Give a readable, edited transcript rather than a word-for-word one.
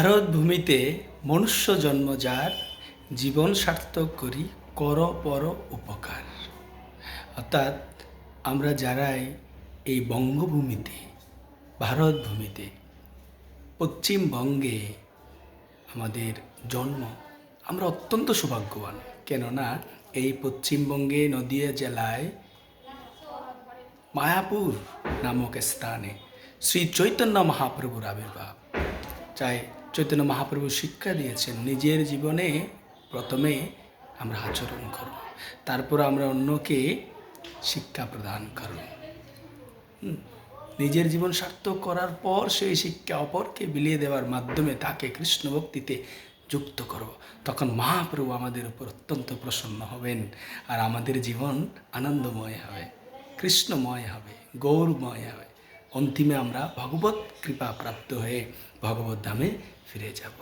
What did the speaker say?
ভারত ভূমিতে মনুষ্য জন্ম যার, জীবন সার্থক করি কর পর উপকার। অর্থাৎ আমরা যারাই এই বঙ্গভূমিতে, ভারত ভূমিতে, পশ্চিমবঙ্গে আমাদের জন্ম, আমরা অত্যন্ত সৌভাগ্যবান। কেননা এই পশ্চিমবঙ্গে নদিয়া জেলায় মায়াপুর নামক স্থানে শ্রী চৈতন্য মহাপ্রভুর আবির্ভাব। চাই চৈতন্য মহাপ্রভু শিক্ষা দিয়েছেন, নিজের জীবনে প্রথমে আমরা আচরণ করব, তারপর আমরা অন্যকে শিক্ষা প্রদান করব। নিজের জীবন সার্থক করার পর সেই শিক্ষা অপরকে বিলিয়ে দেওয়ার মাধ্যমে তাকে কৃষ্ণ ভক্তিতে যুক্ত করব। তখন মহাপ্রভু আমাদের উপর অত্যন্ত প্রসন্ন হবেন, আর আমাদের জীবন আনন্দময় হবে, কৃষ্ণময় হবে, গৌরময় হবে। অন্তিমে আমরা ভগবত কৃপা প্রাপ্ত হয়ে ভগবত ধামে ফিরে যাব।